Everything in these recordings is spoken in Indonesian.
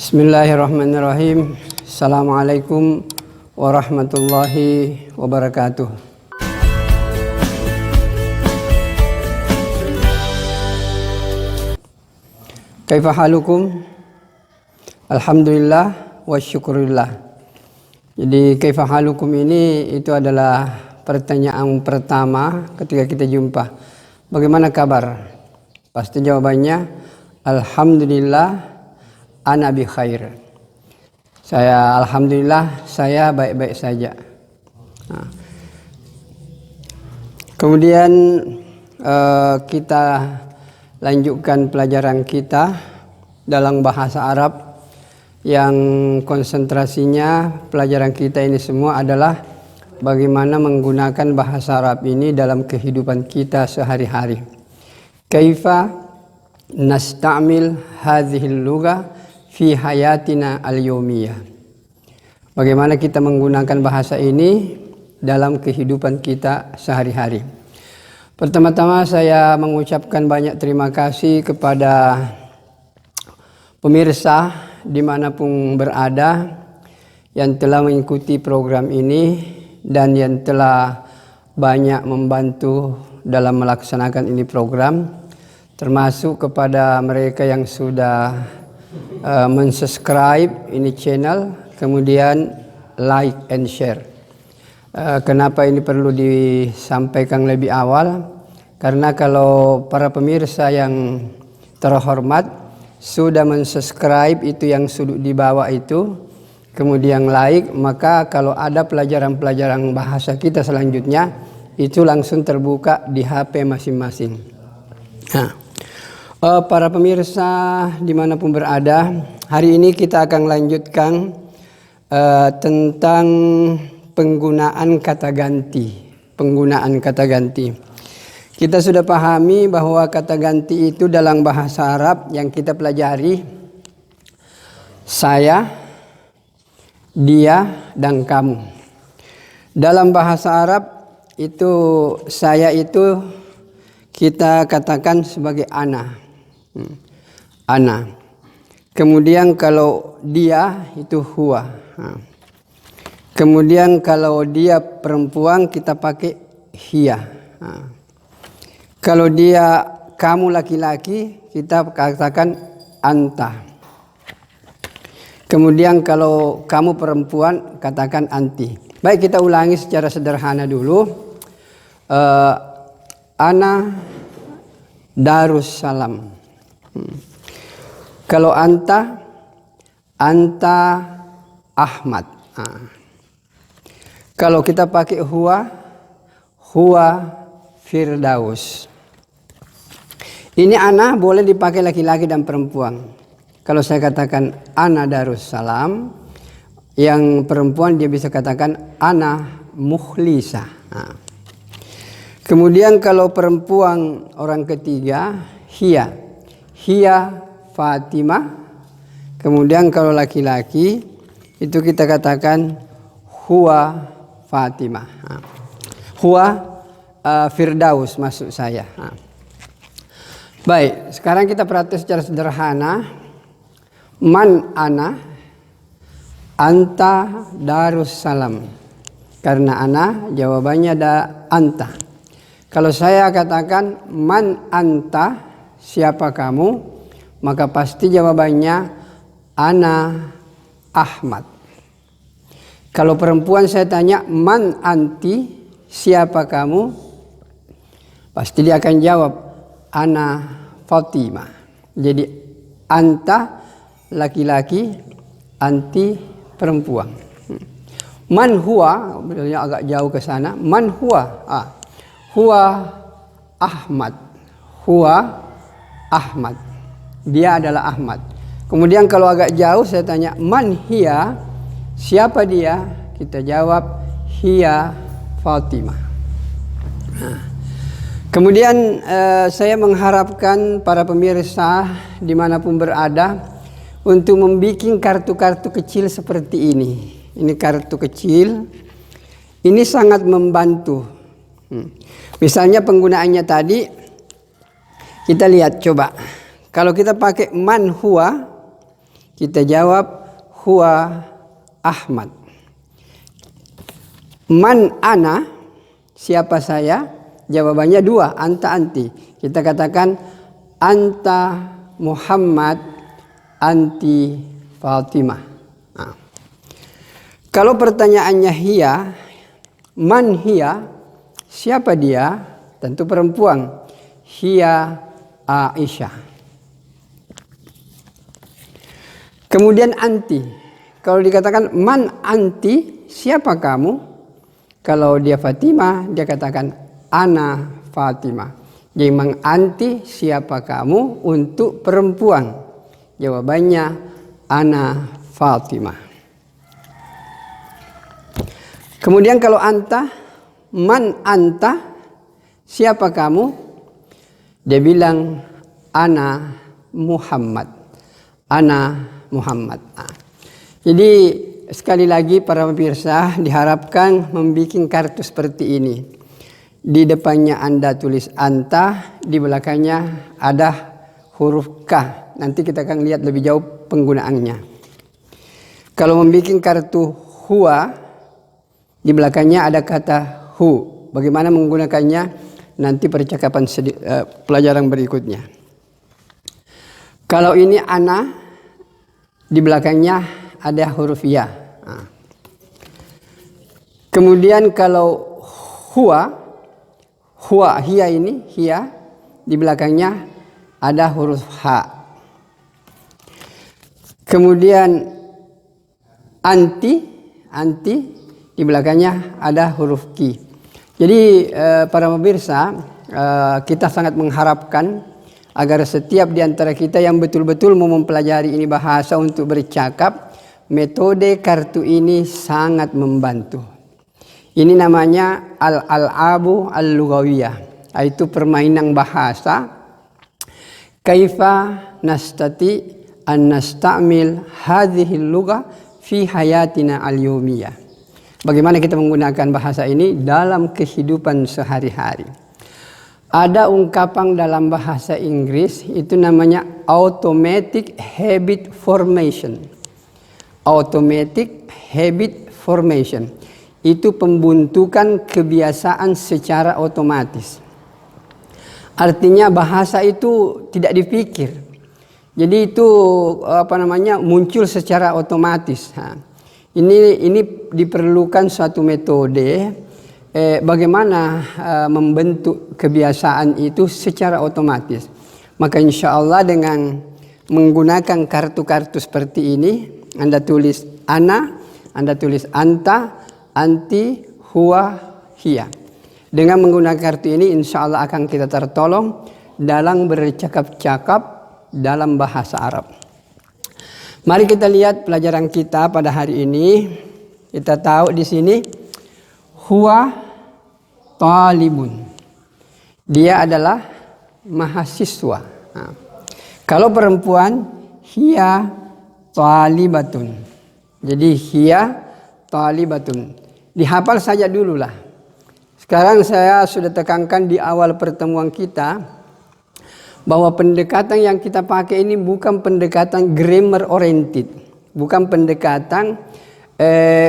Bismillahirrahmanirrahim. Assalamualaikum warahmatullahi wabarakatuh. Kaifa halukum? Alhamdulillah wa syukurillah. Jadi kaifa halukum ini itu adalah pertanyaan pertama ketika kita jumpa. Bagaimana kabar? Pasti jawabannya alhamdulillah ana bi khair. Saya alhamdulillah saya baik-baik saja. Nah. Kemudian kita lanjutkan pelajaran kita dalam bahasa Arab yang konsentrasinya pelajaran kita ini semua adalah bagaimana menggunakan bahasa Arab ini dalam kehidupan kita sehari-hari. Kaifa nasta'mil hadhil lugha fi hayatina al-yawmiyah. Bagaimana kita menggunakan bahasa ini dalam kehidupan kita sehari-hari. Pertama-tama saya mengucapkan banyak terima kasih kepada pemirsa dimanapun berada yang telah mengikuti program ini dan yang telah banyak membantu dalam melaksanakan ini program, termasuk kepada mereka yang sudah mensubscribe ini channel, kemudian like and share. Kenapa ini perlu disampaikan lebih awal? Karena kalau para pemirsa yang terhormat sudah mensubscribe itu yang sudut di bawah itu, kemudian like, maka kalau ada pelajaran-pelajaran bahasa kita selanjutnya itu langsung terbuka di HP masing-masing. Nah, para pemirsa dimanapun berada, hari ini kita akan lanjutkan tentang penggunaan kata ganti. Penggunaan kata ganti. Kita sudah pahami bahwa kata ganti itu dalam bahasa Arab yang kita pelajari saya, dia, dan kamu. Dalam bahasa Arab itu saya itu kita katakan sebagai ana. Ana. Kemudian kalau dia itu huwa. Kemudian kalau dia perempuan kita pakai hiya. Kalau dia kamu laki-laki kita katakan anta. Kemudian kalau kamu perempuan katakan anti. Baik, kita ulangi secara sederhana dulu. Ana Darussalam. Kalau anta Ahmad. Kalau kita pakai huwa Firdaus. Ini ana boleh dipakai laki-laki dan perempuan. Kalau saya katakan ana Darussalam, yang perempuan dia bisa katakan ana Mukhlisa. Kemudian kalau perempuan orang ketiga hiya Fatimah. Kemudian kalau laki-laki itu kita katakan huwa Fatimah. Huwa Firdaus maksud saya. Baik, sekarang kita perhatikan secara sederhana. Man ana anta Darussalam. Karena ana jawabannya ada anta. Kalau saya katakan man anta, siapa kamu, maka pasti jawabannya ana Ahmad. Kalau perempuan saya tanya man anti, siapa kamu, pasti dia akan jawab ana Fatimah. Jadi anta laki-laki, anti perempuan. Man huwa, agak jauh ke sana. Man huwa, huwa Ahmad. Huwa Ahmad. Dia adalah Ahmad. Kemudian kalau agak jauh saya tanya man hiya, siapa dia? Kita jawab hiya Fatimah. Kemudian saya mengharapkan para pemirsa dimanapun berada untuk membuat kartu-kartu kecil seperti ini. Ini kartu kecil. Ini sangat membantu. Misalnya penggunaannya tadi kita lihat coba. Kalau kita pakai man huwa, Kita jawab huwa Ahmad. Man ana, siapa saya? Jawabannya dua, anta anti. Kita katakan anta Muhammad, anti Fatimah. Nah. Kalau pertanyaannya hiya, man hiya, siapa dia? Tentu perempuan. Hiya Aisyah. Kemudian anti. Kalau dikatakan man anti, siapa kamu? Kalau dia Fatimah, dia katakan ana Fatimah. Jadi menganti siapa kamu untuk perempuan? Jawabannya ana Fatimah. Kemudian kalau anta, man anta, siapa kamu? Dia bilang ana Muhammad. Ana Muhammad. Jadi sekali lagi para pemirsa, diharapkan membuat kartu seperti ini. Di depannya Anda tulis anta, di belakangnya ada huruf K. Nanti kita akan lihat lebih jauh penggunaannya. Kalau membuat kartu huwa, di belakangnya ada kata hu. Bagaimana menggunakannya? Nanti percakapan pelajaran berikutnya. Kalau ini ana, di belakangnya ada huruf ya. Nah. Kemudian kalau huwa, hiya ini, hiya, di belakangnya ada huruf H. Kemudian anti, di belakangnya ada huruf Q. Jadi para pemirsa, kita sangat mengharapkan agar setiap di antara kita yang betul-betul mau mempelajari ini bahasa untuk bercakap, metode kartu ini sangat membantu. Ini namanya al-al'abu al-lughawiyah, yaitu permainan bahasa. Kaifa nastati an nastamil hadhihi al-lugha fi hayatina al-yawmiyah. Bagaimana kita menggunakan bahasa ini dalam kehidupan sehari-hari. Ada ungkapan dalam bahasa Inggris itu namanya automatic habit formation. Automatic habit formation. Itu pembentukan kebiasaan secara otomatis. Artinya bahasa itu tidak dipikir. Jadi itu muncul secara otomatis. Ini diperlukan suatu metode bagaimana membentuk kebiasaan itu secara otomatis. Maka insya Allah dengan menggunakan kartu-kartu seperti ini, Anda tulis ana, Anda tulis anta, anti, huwa, hiya. Dengan menggunakan kartu ini insya Allah akan kita tertolong dalam bercakap-cakap dalam bahasa Arab. Mari kita lihat pelajaran kita pada hari ini. Kita tahu di sini huwa talibun. Dia adalah mahasiswa. Nah, kalau perempuan hiya talibatun. Jadi hiya talibatun. Dihafal saja dululah. Sekarang saya sudah tekankan di awal pertemuan kita bahwa pendekatan yang kita pakai ini bukan pendekatan grammar oriented, bukan pendekatan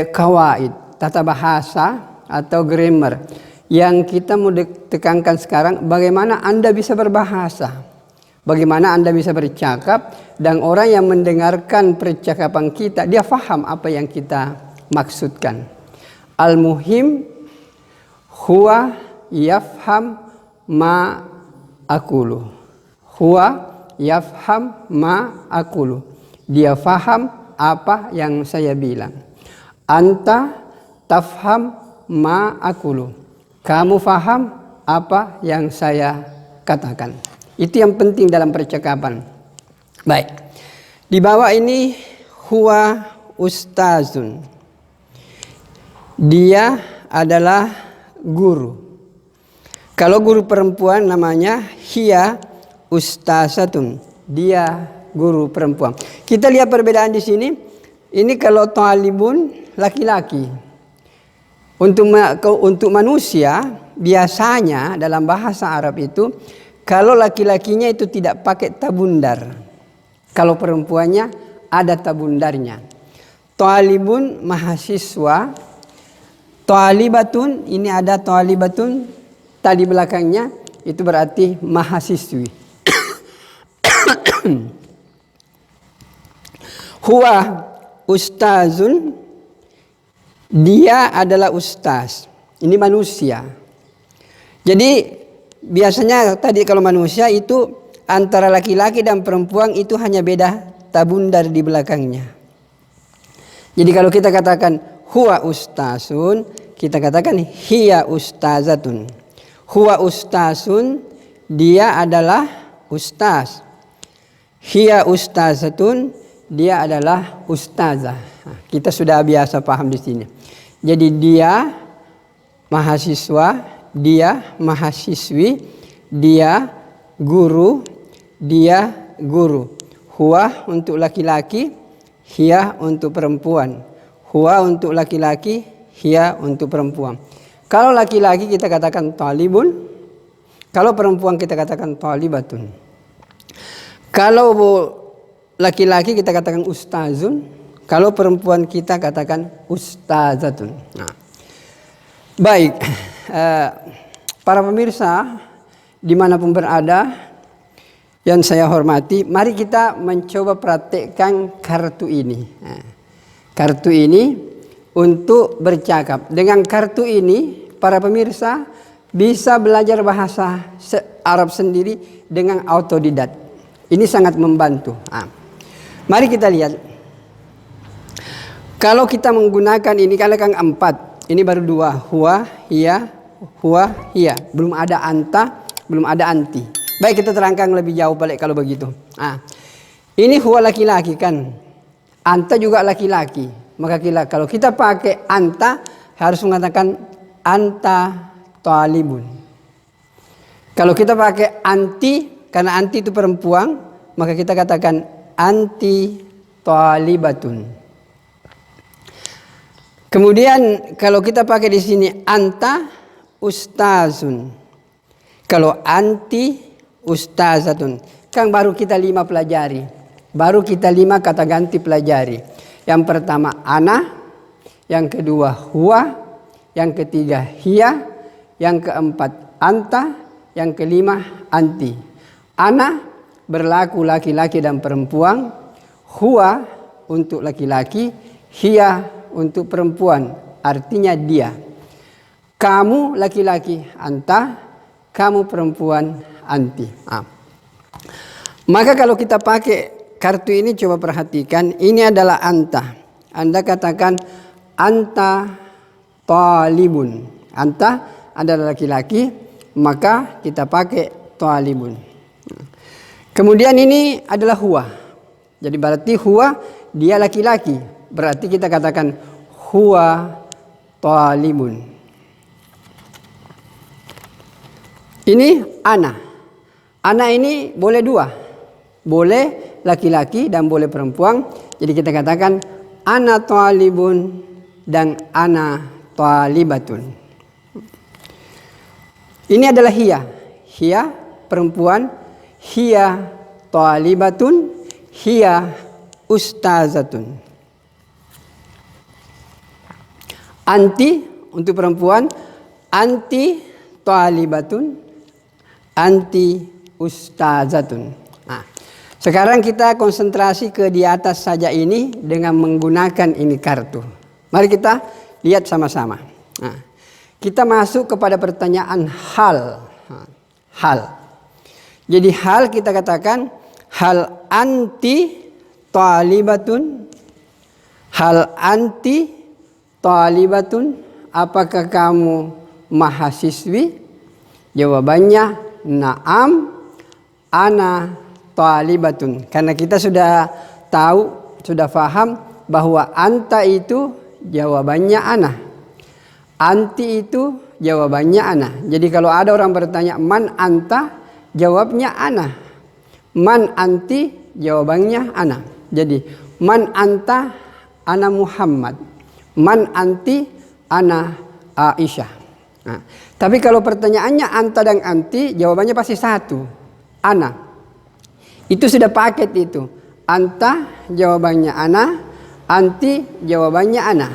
kawaid, tata bahasa atau grammar. Yang kita mau tekankan sekarang bagaimana Anda bisa berbahasa, bagaimana Anda bisa bercakap, dan orang yang mendengarkan percakapan kita dia faham apa yang kita maksudkan. Al-muhim huwa yafham ma aqulu. Huwa yafham ma aqulu. Dia faham apa yang saya bilang. Anta tafham ma aqulu. Kamu faham apa yang saya katakan. Itu yang penting dalam percakapan. Baik. Di bawah ini huwa ustazun. Dia adalah guru. Kalau guru perempuan namanya hiya ustazatun. Dia guru perempuan. Kita lihat perbedaan di sini. Ini kalau talibun laki-laki. Untuk manusia biasanya dalam bahasa Arab itu kalau laki-lakinya itu tidak pakai tabundar. Kalau perempuannya ada tabundarnya. Talibun mahasiswa, talibatun ini ada talibatun tadi belakangnya itu berarti mahasiswi. Huwa ustazun, dia adalah ustaz. Ini manusia. Jadi biasanya tadi kalau manusia itu antara laki-laki dan perempuan itu hanya beda tabundar di belakangnya. Jadi kalau kita katakan huwa ustazun, kita katakan hiya ustazatun. Huwa ustazun, dia adalah ustaz. Hiya ustazatun, dia adalah ustazah. Nah, kita sudah biasa paham di sini. Jadi dia mahasiswa, dia mahasiswi, dia guru, dia guru. Huwa untuk laki-laki, hiya untuk perempuan. Huwa untuk laki-laki, hiya untuk perempuan. Kalau laki-laki kita katakan talibun, kalau perempuan kita katakan talibatun. Kalau laki-laki kita katakan ustazun, kalau perempuan kita katakan ustazatun. Nah, baik, para pemirsa dimanapun berada yang saya hormati, mari kita mencoba praktekkan kartu ini. Nah, kartu ini untuk bercakap. Dengan kartu ini, para pemirsa bisa belajar bahasa Arab sendiri dengan autodidak. Ini sangat membantu. Nah, mari kita lihat. Kalau kita menggunakan ini kan 4, ini baru 2, huwa, hiya. Belum ada anta, belum ada anti. Baik, kita terangkan lebih jauh balik kalau begitu. Nah, ini huwa laki-laki kan, anta juga laki-laki. Maka kalau kita pakai anta harus mengatakan anta talibun. Kalau kita pakai anti, karena anti itu perempuan, maka kita katakan anti talibatun. Kemudian kalau kita pakai di sini anta ustazun. Kalau anti ustazatun. Kan baru kita 5 pelajari. Baru kita 5 kata ganti pelajari. Yang pertama ana, yang kedua huwa, yang ketiga hiya, yang keempat anta, yang kelima anti. Ana berlaku laki-laki dan perempuan, huwa untuk laki-laki, hiya untuk perempuan, artinya dia. Kamu laki-laki anta, kamu perempuan anti. Maka kalau kita pakai kartu ini coba perhatikan, ini adalah anta. Anda katakan anta talibun. Anta adalah laki-laki, maka kita pakai talibun. Kemudian ini adalah huwa. Jadi berarti huwa dia laki-laki. Berarti kita katakan huwa talibun. Ini ana. Ana ini boleh 2. Boleh laki-laki dan boleh perempuan. Jadi kita katakan ana talibun dan ana talibatun. Ini adalah hiya. Hiya perempuan, hiya talibatun, hiya ustazatun. Anti untuk perempuan, anti talibatun, anti ustazatun. Nah, sekarang kita konsentrasi ke di atas saja ini dengan menggunakan ini kartu. Mari kita lihat sama-sama. Nah, kita masuk kepada pertanyaan hal. Hal. Jadi hal kita katakan hal anti talibatun. Hal anti talibatun. Apakah kamu mahasiswi? Jawabannya na'am ana talibatun. Karena kita sudah tahu, sudah faham bahwa anta itu jawabannya ana. Anti itu jawabannya ana. Jadi kalau ada orang bertanya man anta, jawabnya ana. Man anti, jawabannya ana. Jadi man anta, ana Muhammad. Man anti, ana Aisyah. Nah, tapi kalau pertanyaannya anta dan anti, jawabannya pasti satu. Ana. Itu sudah paket itu. anta jawabannya ana, anti jawabannya ana.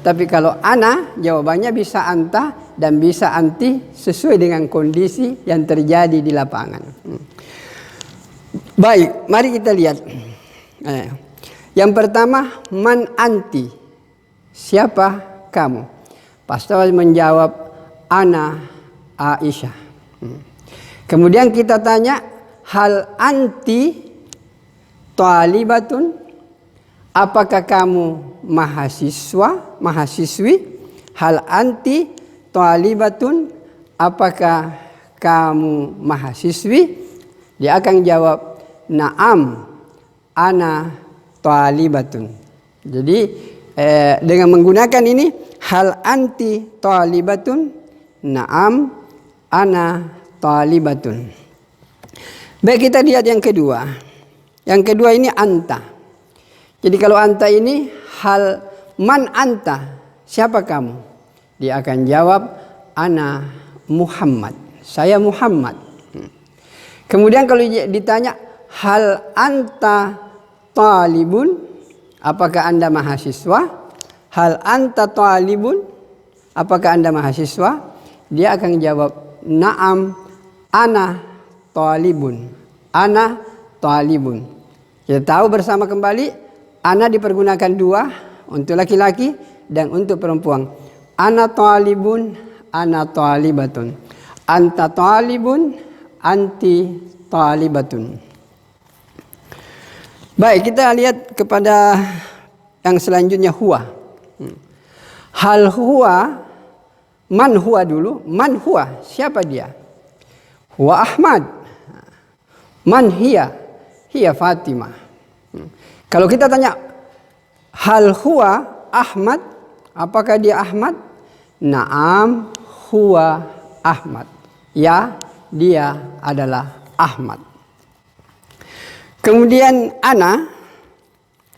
Tapi kalau ana jawabannya bisa anta dan bisa anti sesuai dengan kondisi yang terjadi di lapangan. Baik, mari kita lihat. Yang pertama, man anti? Siapa kamu? Pastor menjawab, ana Aisyah. Kemudian kita tanya, hal anti talibatun? Apakah kamu mahasiswi? Hal anti talibatun? Apakah kamu mahasiswi? Dia akan jawab, na'am, ana talibatun. Jadi dengan menggunakan ini, hal anti talibatun? Na'am, ana talibatun. Baik, kita lihat yang kedua. Yang kedua ini anta. Jadi kalau anta ini, hal man anta? Siapa kamu? Dia akan jawab, ana Muhammad. Saya Muhammad. Kemudian kalau ditanya, hal anta talibun? Apakah anda mahasiswa? Hal anta talibun? Apakah anda mahasiswa? Dia akan jawab, na'am, ana talibun. Ana talibun. Kita tahu bersama kembali, ana dipergunakan dua, untuk laki-laki dan untuk perempuan. Ana talibun, ana talibatun. Anta talibun, anti talibatun. Baik, kita lihat kepada yang selanjutnya, huwa. Hal huwa, man huwa dulu. Man huwa, siapa dia? Huwa Ahmad. Man hiya? Hiya Fatimah. Kalau kita tanya, hal huwa Ahmad? Apakah dia Ahmad? Naam, huwa Ahmad. Ya, dia adalah Ahmad. Kemudian ana,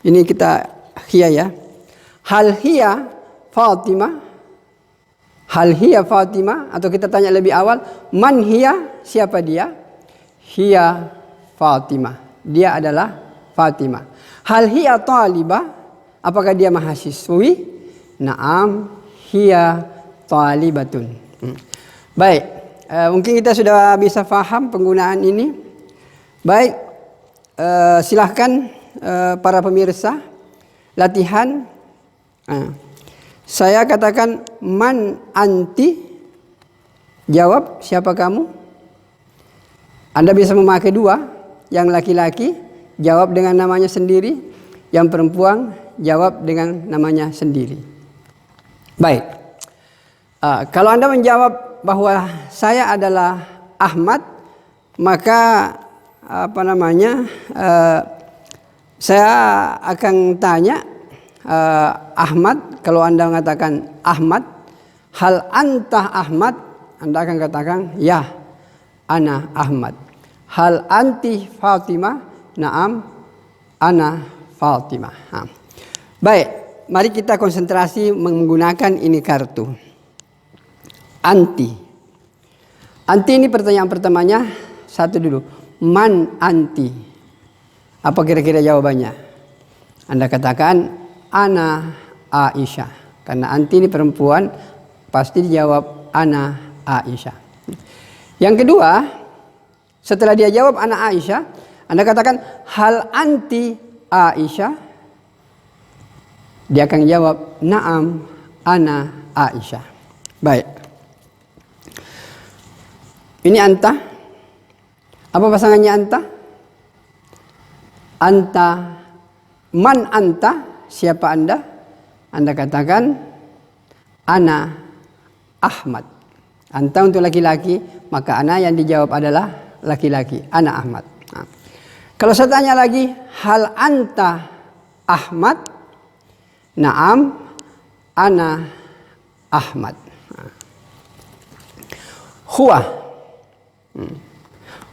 ini kita hiya ya. Hal hiya Fatimah? Hal hiya Fatimah? Atau kita tanya lebih awal, man hiya? Siapa dia? Hiya Fatimah. Dia adalah Fatimah. Hal hiya talibah? Apakah dia mahasiswi? Naam, hiya talibatun. Baik, mungkin kita sudah bisa faham penggunaan ini. Baik, silahkan para pemirsa latihan. Saya katakan, man anti? Jawab, siapa kamu? Anda bisa memakai dua. Yang laki-laki jawab dengan namanya sendiri, yang perempuan jawab dengan namanya sendiri. Baik, kalau Anda menjawab bahwa saya adalah Ahmad, maka saya akan tanya, Ahmad, kalau Anda mengatakan Ahmad, hal anta Ahmad? Anda akan katakan, ya, ana Ahmad. Hal anti Fatimah? Naam, ana Fatimah. Baik, mari kita konsentrasi menggunakan ini kartu. Anti. Anti ini pertanyaan pertamanya, satu dulu. Man anti? Apa kira-kira jawabannya? Anda katakan, ana Aisyah. Karena anti ini perempuan, pasti dijawab ana Aisyah. Yang kedua, setelah dia jawab ana Aisyah, Anda katakan, hal anti Aisyah? Dia akan jawab, naam, ana Aisyah. Baik. Ini anta. Apa pasangannya anta? Anta. Man anta? Siapa Anda? Anda katakan, ana Ahmad. Anta untuk laki-laki, maka ana yang dijawab adalah laki-laki, ana Ahmad. Kalau saya tanya lagi, hal anta Ahmad? Naam, ana Ahmad. Huwa.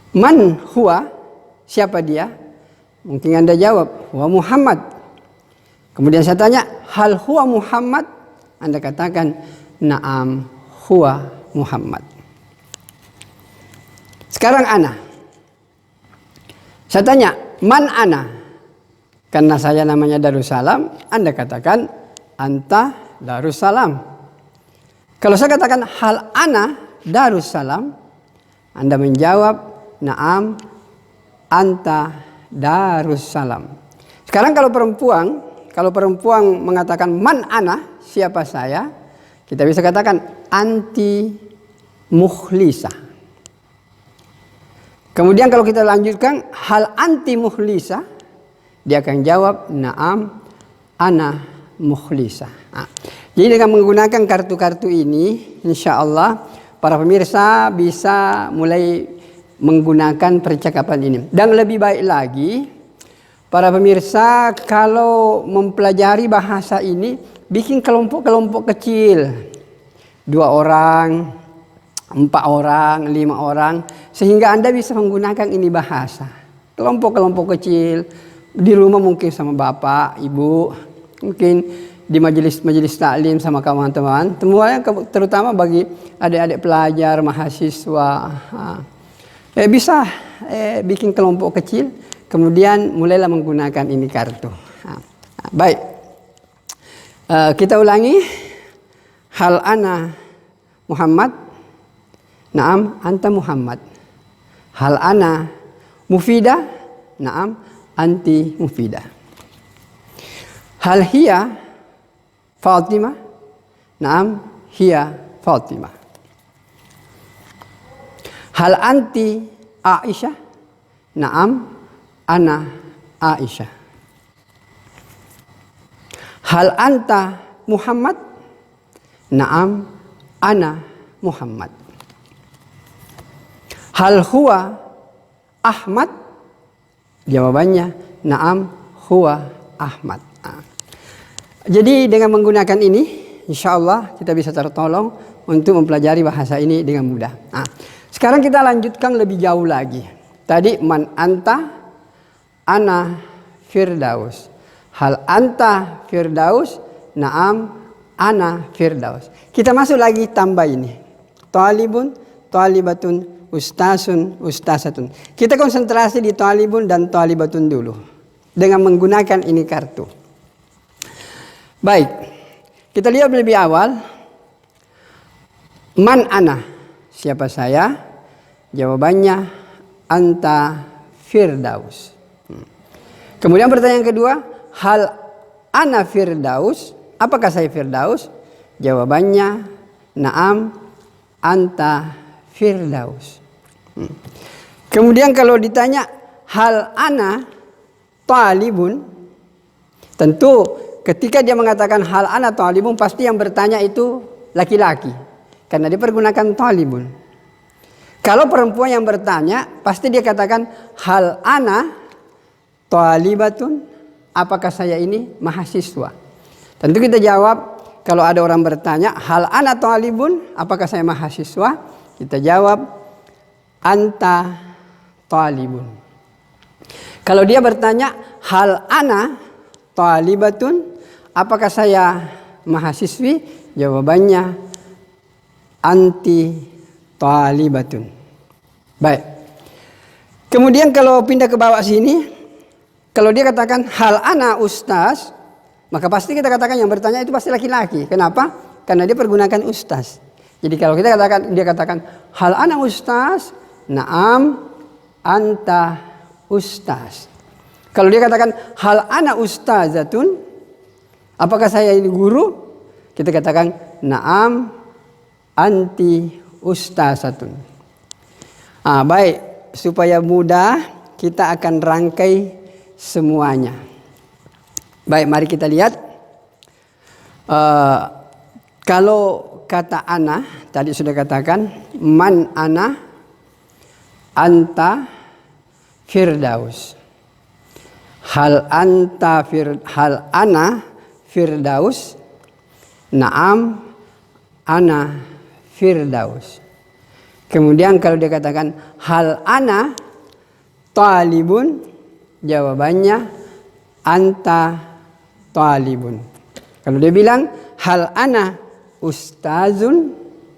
Man huwa? Siapa dia? Mungkin Anda jawab, huwa Muhammad. Kemudian saya tanya, hal huwa Muhammad? Anda katakan, naam, huwa Muhammad. Sekarang ana. Saya tanya, man ana? Karena saya namanya Darussalam, Anda katakan anta Darussalam. Kalau saya katakan hal ana Darussalam, Anda menjawab na'am anta Darussalam. Sekarang kalau perempuan mengatakan man ana, siapa saya, kita bisa katakan anti mukhlisah. Kemudian kalau kita lanjutkan hal anti mukhlisah, dia akan jawab na'am ana mukhlisah. Jadi dengan menggunakan kartu-kartu ini, insya Allah para pemirsa bisa mulai menggunakan percakapan ini. Dan lebih baik lagi, para pemirsa kalau mempelajari bahasa ini, bikin kelompok-kelompok kecil. 2 orang, 4 orang, 5 orang. Sehingga Anda bisa menggunakan ini bahasa. Kelompok-kelompok kecil. Di rumah mungkin sama bapak, ibu. Mungkin di majelis taklim sama kawan-kawan. Semuanya terutama bagi adik-adik pelajar, mahasiswa. Bisa bikin kelompok kecil. Kemudian mulailah menggunakan ini kartu. Baik. Kita ulangi. Hal ana Muhammad. Naam anta Muhammad. Hal ana mufidah. Naam anti mufidah. Hal hiya Fatimah. Naam hiya Fatimah. Hal anti Aisyah. Naam ana Aisyah. Hal anta Muhammad. Naam ana Muhammad. Hal huwa Ahmad. Jawabannya naam huwa Ahmad. Jadi dengan menggunakan ini, insya Allah kita bisa tertolong untuk mempelajari bahasa ini dengan mudah. Sekarang kita lanjutkan lebih jauh lagi. Tadi man anta, ana Firdaus. Hal anta Firdaus, naam ana Firdaus. Kita masuk lagi tambah ini. Talibun, talibatun, ustasun, ustasatun. Kita konsentrasi di talibun dan talibatun dulu. Dengan menggunakan ini kartu. Baik, kita lihat lebih awal. Man ana, siapa saya? Jawabannya anta Firdaus. Kemudian pertanyaan kedua, hal ana Firdaus? Apakah saya Firdaus? Jawabannya naam anta Firdaus. Kemudian kalau ditanya hal ana talibun, tentu ketika dia mengatakan hal ana talibun, pasti yang bertanya itu laki-laki. Karena dia pergunakan talibun. Kalau perempuan yang bertanya, pasti dia katakan hal ana talibatun. Apakah saya ini mahasiswa? Tentu kita jawab, kalau ada orang bertanya hal ana talibun, apakah saya mahasiswa? Kita jawab anta talibun. Kalau dia bertanya hal ana talibatun, apakah saya mahasiswi? Jawabannya anti talibatun. Baik. Kemudian kalau pindah ke bawah sini, kalau dia katakan hal ana ustaz, maka pasti kita katakan yang bertanya itu pasti laki-laki. Kenapa? Karena dia pergunakan ustaz. Jadi kalau kita katakan, dia katakan hal ana ustaz, naam anta ustaz. Kalau dia katakan hal ana ustazatun, apakah saya ini guru? Kita katakan naam anti ustazatun. Baik, supaya mudah kita akan rangkai semuanya. Baik, mari kita lihat. Kalau kata ana, tadi sudah katakan man ana anta Firdaus. Hal ana Firdaus. Naam ana Firdaus. Kemudian kalau dia katakan hal ana talibun, jawabannya anta talibun. Kalau dia bilang hal ana ustazun,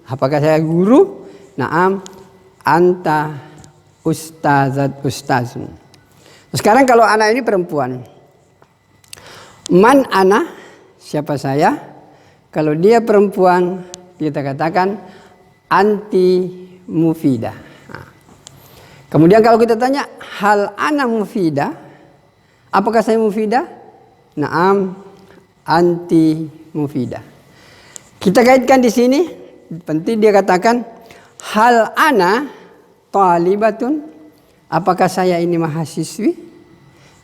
apakah saya guru? Naam anta ustazun. Sekarang kalau anak ini perempuan, Man ana, siapa saya? Kalau dia perempuan, kita katakan anti mufidah. Nah. Kemudian kalau kita tanya, hal ana mufidah, apakah saya mufidah? Naam, anti mufidah. Kita kaitkan di sini, penting dia katakan, hal ana talibatun, apakah saya ini mahasiswi?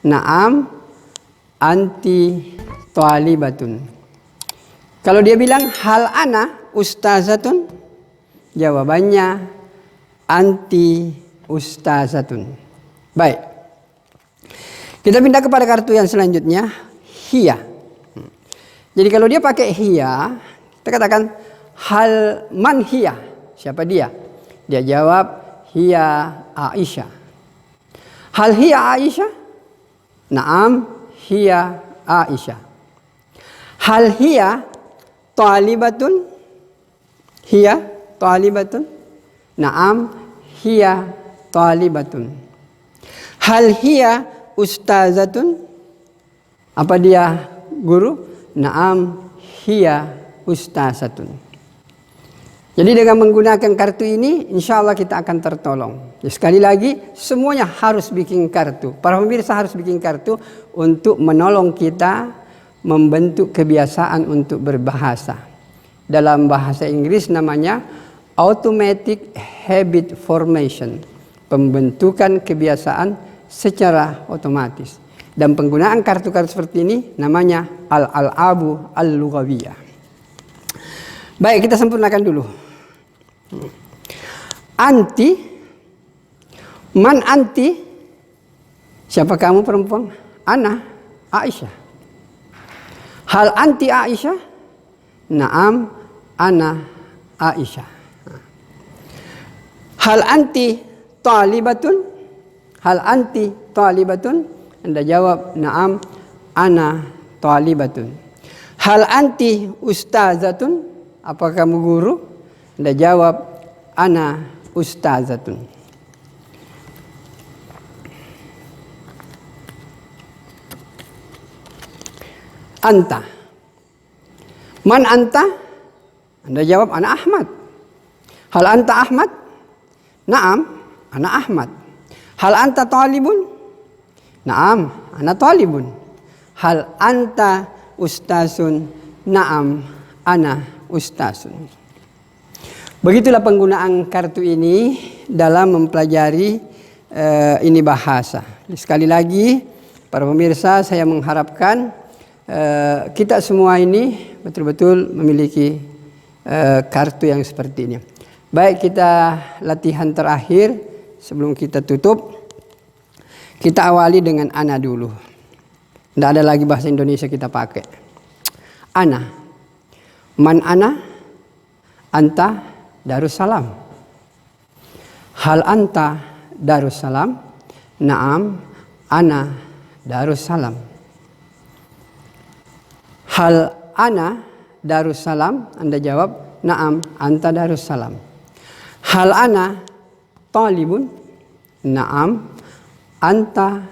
Naam, anti talibatun. Kalau dia bilang hal ana ustazatun, jawabannya anti ustazatun. Baik. Kita pindah kepada kartu yang selanjutnya, hiya. Jadi kalau dia pakai hiya, kita katakan hal man hiya, siapa dia? Dia jawab hiya Aisyah. Hal hiya Aisyah? Naam, hiya Aisyah. Hal hiya talibatun? Hiya talibatun? Naam, hiya talibatun. Hal hiya ustazatun? Apa dia guru? Naam, hiya ustazatun. Jadi dengan menggunakan kartu ini, insya Allah kita akan tertolong. Ya, sekali lagi, semuanya harus bikin kartu. Para pemirsa harus bikin kartu untuk menolong kita membentuk kebiasaan untuk berbahasa. Dalam bahasa Inggris namanya automatic habit formation, pembentukan kebiasaan secara otomatis. Dan penggunaan kartu-kartu seperti ini namanya al-al'abu al-lughawiyah. Baik, kita sempurnakan dulu. Anti, man anti, siapa kamu perempuan? Ana Aisyah. Hal anti Aisyah? Naam, ana Aisyah. Hal anti talibatun? Hal anti talibatun? Anda jawab naam, ana talibatun. Hal anti ustazatun? Apa kamu guru? Anda jawab ana ustazatun. Anta. Man anta? Anda jawab ana Ahmad. Hal anta Ahmad? Naam, ana Ahmad. Hal anta talibun? Naam, ana talibun. Hal anta ustazun? Naam, ana ustazun. Begitulah penggunaan kartu ini dalam mempelajari ini bahasa. Sekali lagi, para pemirsa, saya mengharapkan kita semua ini betul-betul memiliki kartu yang seperti ini. Baik, kita latihan terakhir sebelum kita tutup. Kita awali dengan ana dulu. Tidak ada lagi bahasa Indonesia kita pakai. Ana. Man ana? Anta Darussalam. Hal anta Darussalam? Naam, ana Darussalam. Hal ana Darussalam? Anda jawab, naam, anta Darussalam. Hal ana talibun? Naam, anta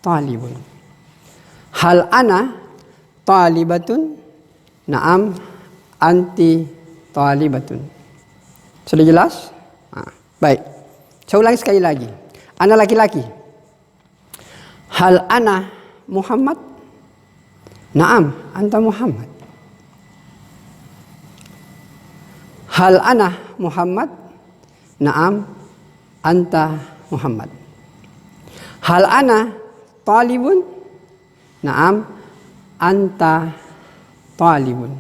talibun. Hal ana talibatun? Naam, anti talibatun. Sudah jelas? Baik. Saya ulangi sekali lagi. Ana laki-laki. Hal ana Muhammad? Naam, anta Muhammad. Hal ana Muhammad? Naam, anta Muhammad. Hal ana talibun? Naam, anta talibun.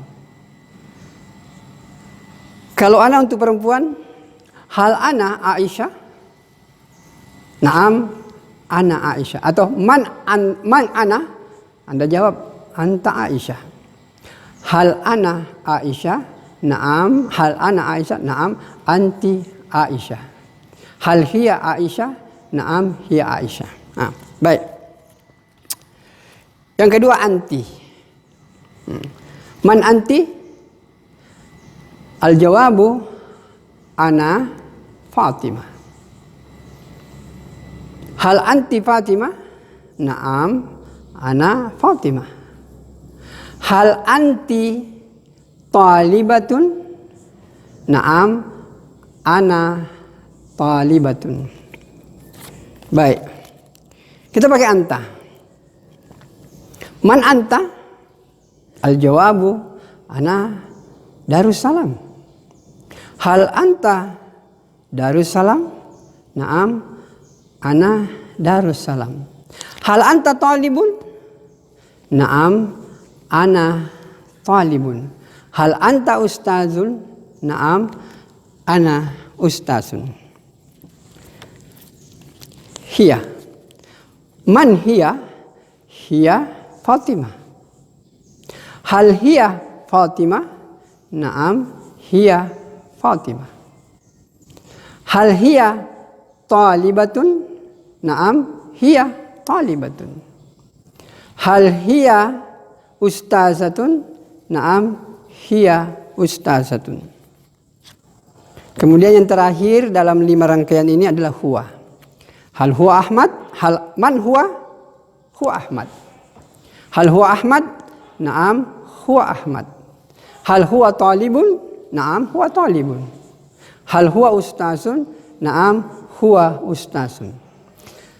Kalau ana untuk perempuan, hal ana Aisyah? Naam, ana Aisyah. Atau man ana? Anda jawab, anta Aisyah. Hal ana Aisyah? Naam. Hal ana Aisyah? Naam. Anti Aisyah. Hal hiya Aisyah? Naam, hiya Aisyah. Baik. Yang kedua, anti. Man anti? Al-jawabu ana Fatimah. Hal anti Fatimah? Naam, ana Fatimah. Hal anti talibatun? Naam, ana talibatun. Baik. Kita pakai anta. Man anta? Al-jawabu ana Darussalam. Hal anta Darussalam? Naam, ana Darussalam. Hal anta talibun? Naam, ana talibun. Hal anta ustazun? Naam, ana ustazun. Hiya. Man hiya? Hiya Fatimah. Hal hiya Fatimah? Naam, hiya Fatimah. Hal hiya talibatun? Naam, hiya talibatun. Hal hiya ustazatun? Naam, hiya ustazatun. Kemudian yang terakhir dalam 5 rangkaian ini adalah huwa. Hal huwa Ahmad? Hal man huwa? Huwa Ahmad. Hal huwa Ahmad? Naam, huwa Ahmad. Hal huwa talibun? Naam, huwa talibun. Hal huwa ustazun? Naam, huwa ustazun.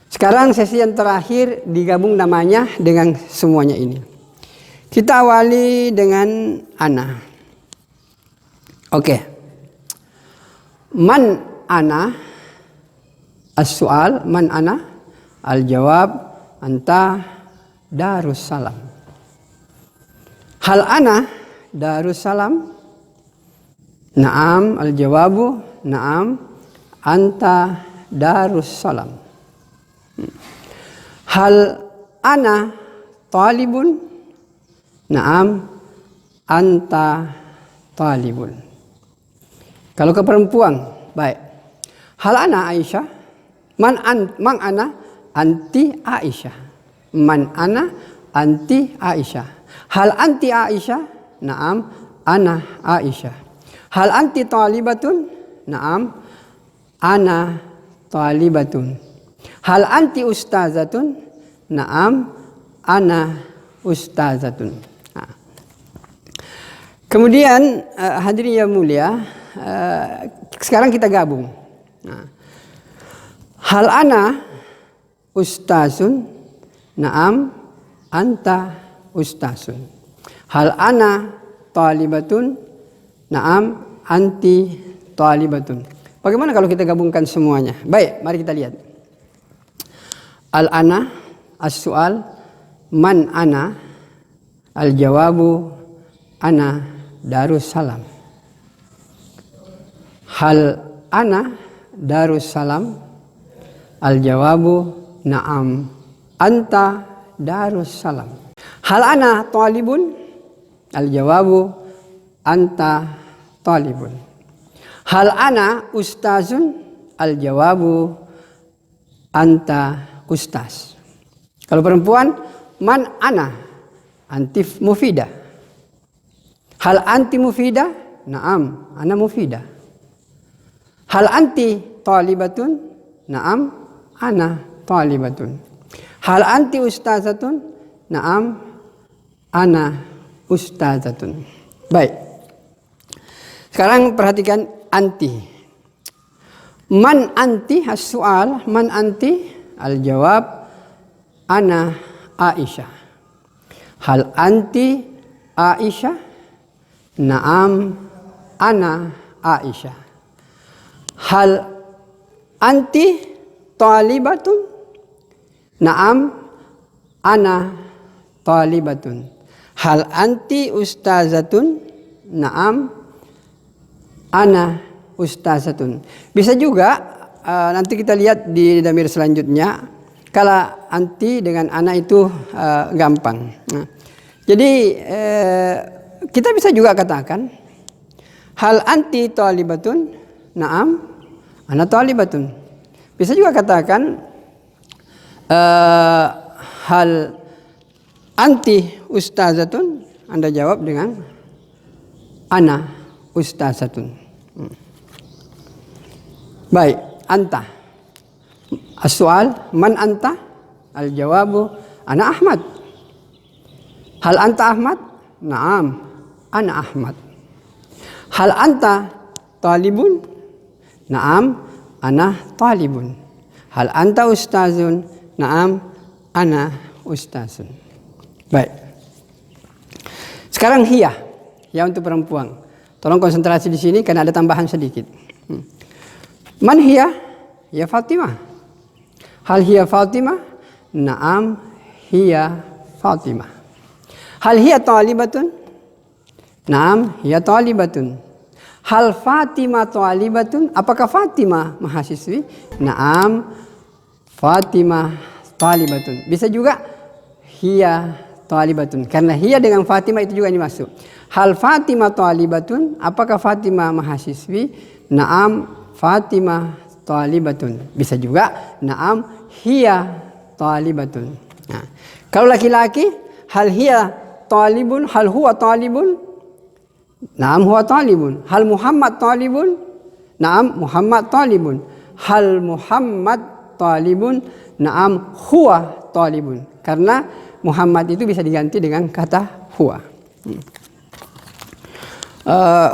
Sekarang sesi yang terakhir digabung namanya dengan semuanya ini. Kita awali dengan ana. Oke. Man ana? As-su'al man ana? Al-jawab anta Darussalam. Hal ana Darussalam? Naam, al-jawabu naam, anta Darussalam. Hal ana talibun? Naam, anta talibun. Kalau ke perempuan, baik. Hal ana Aisyah? Man ana? Anti Aisyah. Man ana? Anti Aisyah. Hal anti Aisyah? Naam, ana Aisyah. Hal anti talibatun? Naam, ana talibatun. Hal anti ustazatun? Naam, ana ustazatun. Nah. Kemudian hadirin yang mulia, sekarang kita gabung. Nah. Hal ana ustazun? Naam, anta ustazun. Hal ana talibatun? Naam, anti talibatun. Bagaimana kalau kita gabungkan semuanya? Baik, mari kita lihat. Al-ana, as-su'al, man ana? Al-jawabu ana Darussalam. Hal ana Darussalam? Al-jawabu na'am, anta Darussalam. Hal ana talibun? Al-jawabu anta talibun. Hal ana ustazun? Al-jawabu anta ustaz. Kalau perempuan, man ana? Anti mufidah. Hal anti mufidah? Naam, ana mufidah. Hal anti talibatun? Naam, ana talibatun. Hal anti ustazatun? Naam, ana ustazatun. Baik. Sekarang perhatikan anti. Man anti? As-su'al, man anti? Al-jawab ana Aisyah. Hal anti Aisyah? Naam, ana Aisyah. Hal anti talibatun? Naam, ana talibatun. Hal anti ustazatun? Naam, ana ustazatun. Bisa juga nanti kita lihat di damir selanjutnya. Kalau anti dengan ana itu gampang. Nah, jadi kita bisa juga katakan hal anti talibatun? Naam, ana talibatun. Bisa juga katakan hal anti ustazatun? Anda jawab dengan ana ustazatun. Baik, anta. As-su'al, man anta? Al-jawabu ana Ahmad. Hal anta Ahmad? Naam, ana Ahmad. Hal anta talibun? Naam, ana talibun. Hal anta ustazun? Naam, ana ustazun. Baik. Sekarang hiya. Ya untuk perempuan. Tolong konsentrasi di sini karena ada tambahan sedikit. Man hiya? Ya Fatimah. Hal hiya Fatimah? Naam, hiya Fatimah. Hal hiya talibatun? Naam, hiya talibatun. Hal Fatimah talibatun? Apakah Fatimah mahasiswi? Naam, Fatimah talibatun. Bisa juga hiya talibatun. Karena hiya dengan Fatimah itu juga dimasuk. Hal Fatimah talibatun? Apakah Fatimah mahasiswi? Naam, Fatimah talibatun. Bisa juga naam, hiya talibatun. Nah, kalau laki-laki, hal hiya talibun? Hal huwa talibun? Naam, huwa talibun. Hal Muhammad talibun? Naam, Muhammad talibun. Hal Muhammad talibun? Naam, huwa talibun. Karena Muhammad itu bisa diganti dengan kata huwa.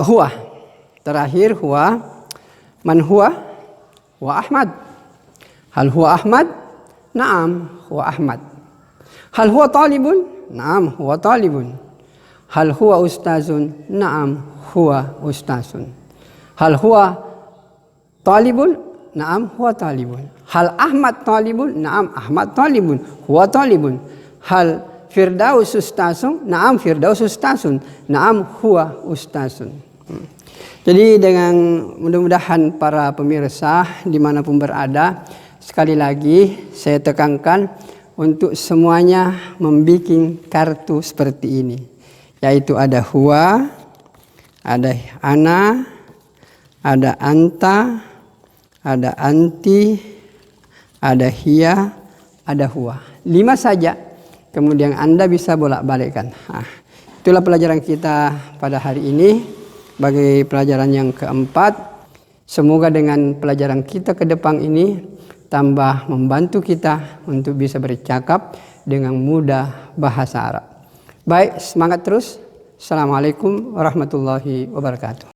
Huwa. Terakhir huwa. Man huwa? Huwa Ahmad. Hal huwa Ahmad? Naam, huwa Ahmad. Hal huwa talibun? Naam, huwa talibun. Hal huwa ustazun? Naam, huwa ustazun. Hal huwa talibun? Naam, huwa talibun. Hal Ahmad talibun? Naam, Ahmad talibun. Huwa talibun. Hal Firdaus ustazun? Naam, Firdaus ustazun. Naam, huwa ustazun. Jadi dengan mudah-mudahan para pemirsa dimanapun berada, sekali lagi saya tekankan untuk semuanya membuat kartu seperti ini. Yaitu ada huwa, ada ana, ada anta, ada anti, ada hiya, ada huwa. 5 saja. Kemudian Anda bisa bolak-balikkan. Nah, itulah pelajaran kita pada hari ini. Bagi pelajaran yang keempat, semoga dengan pelajaran kita ke depan ini tambah membantu kita untuk bisa bercakap dengan mudah bahasa Arab. Baik, semangat terus. Assalamualaikum warahmatullahi wabarakatuh.